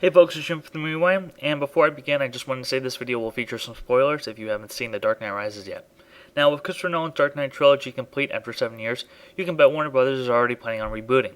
Hey folks, it's Jim from the Rewind, and before I begin, I just wanted to say this video will feature some spoilers if you haven't seen The Dark Knight Rises yet. Now, with Christopher Nolan's Dark Knight trilogy complete after 7 years, you can bet Warner Brothers is already planning on rebooting.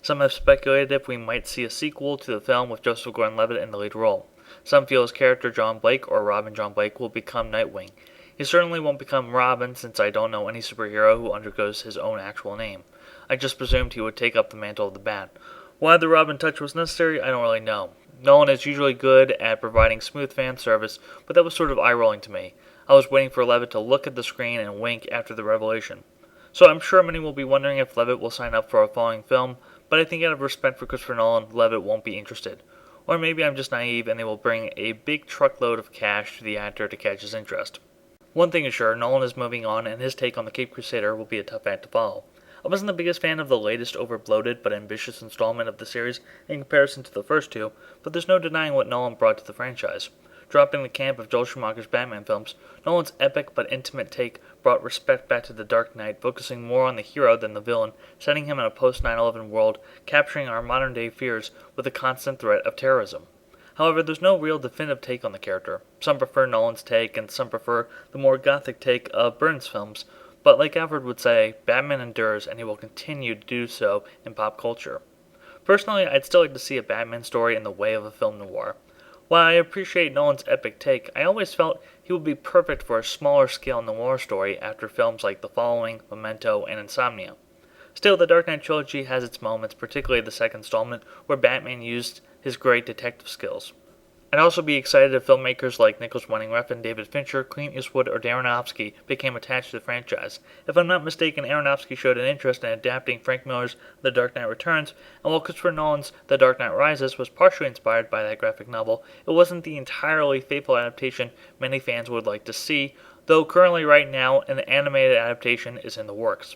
Some have speculated if we might see a sequel to the film with Joseph Gordon-Levitt in the lead role. Some feel his character John Blake, or Robin John Blake, will become Nightwing. He certainly won't become Robin, since I don't know any superhero who undergoes his own actual name. I just presumed he would take up the mantle of the Bat. Why the Robin touch was necessary, I don't really know. Nolan is usually good at providing smooth fan service, but that was sort of eye-rolling to me. I was waiting for Levitt to look at the screen and wink after the revelation. So I'm sure many will be wondering if Levitt will sign up for a following film, but I think out of respect for Christopher Nolan, Levitt won't be interested. Or maybe I'm just naive and they will bring a big truckload of cash to the actor to catch his interest. One thing is sure, Nolan is moving on and his take on the Caped Crusader will be a tough act to follow. I wasn't the biggest fan of the latest over-bloated but ambitious installment of the series in comparison to the first two, but there's no denying what Nolan brought to the franchise. Dropping the camp of Joel Schumacher's Batman films, Nolan's epic but intimate take brought respect back to the Dark Knight, focusing more on the hero than the villain, setting him in a post-9/11 world, capturing our modern-day fears with the constant threat of terrorism. However, there's no real definitive take on the character. Some prefer Nolan's take, and some prefer the more gothic take of Burns' films, but like Alfred would say, Batman endures and he will continue to do so in pop culture. Personally, I'd still like to see a Batman story in the way of a film noir. While I appreciate Nolan's epic take, I always felt he would be perfect for a smaller scale noir story after films like The Following, Memento, and Insomnia. Still, the Dark Knight trilogy has its moments, particularly the second installment, where Batman used his great detective skills. I'd also be excited if filmmakers like Nicholas Winding Refn, David Fincher, Clint Eastwood, or Darren Aronofsky became attached to the franchise. If I'm not mistaken, Aronofsky showed an interest in adapting Frank Miller's The Dark Knight Returns, and while Christopher Nolan's The Dark Knight Rises was partially inspired by that graphic novel, it wasn't the entirely faithful adaptation many fans would like to see, though currently right now an animated adaptation is in the works.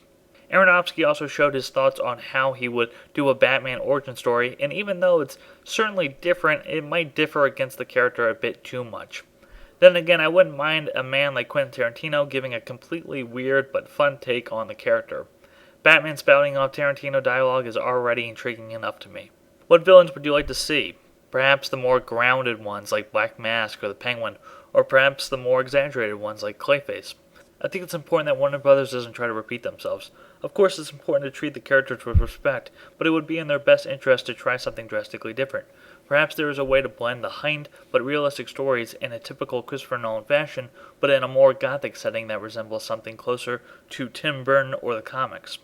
Aronofsky also showed his thoughts on how he would do a Batman origin story, and even though it's certainly different, it might differ against the character a bit too much. Then again, I wouldn't mind a man like Quentin Tarantino giving a completely weird but fun take on the character. Batman spouting off Tarantino dialogue is already intriguing enough to me. What villains would you like to see? Perhaps the more grounded ones like Black Mask or the Penguin, or perhaps the more exaggerated ones like Clayface. I think it's important that Warner Brothers doesn't try to repeat themselves. Of course, it's important to treat the characters with respect, but it would be in their best interest to try something drastically different. Perhaps there is a way to blend the heightened but realistic stories in a typical Christopher Nolan fashion, but in a more gothic setting that resembles something closer to Tim Burton or the comics.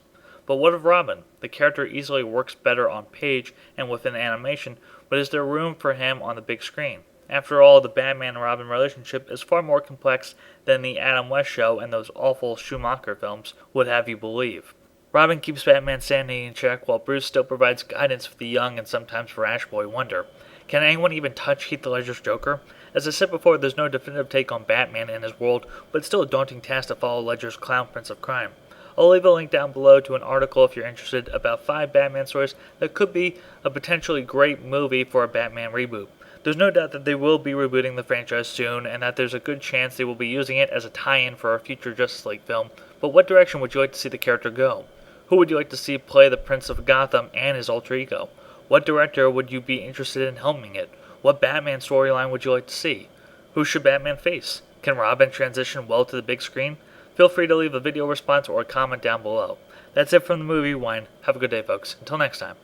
But what of Robin? The character easily works better on page and within animation, but is there room for him on the big screen? After all, the Batman and Robin relationship is far more complex than the Adam West show and those awful Schumacher films would have you believe. Robin keeps Batman's sanity in check, while Bruce still provides guidance for the young and sometimes rash boy Wonder. Can anyone even touch Heath Ledger's Joker? As I said before, there's no definitive take on Batman and his world, but it's still a daunting task to follow Ledger's clown prince of crime. I'll leave a link down below to an article if you're interested about 5 Batman stories that could be a potentially great movie for a Batman reboot. There's no doubt that they will be rebooting the franchise soon, and that there's a good chance they will be using it as a tie-in for a future Justice League film, but what direction would you like to see the character go? Who would you like to see play the Prince of Gotham and his alter ego? What director would you be interested in helming it? What Batman storyline would you like to see? Who should Batman face? Can Robin transition well to the big screen? Feel free to leave a video response or a comment down below. That's it from the Movie Rewind. Have a good day, folks. Until next time.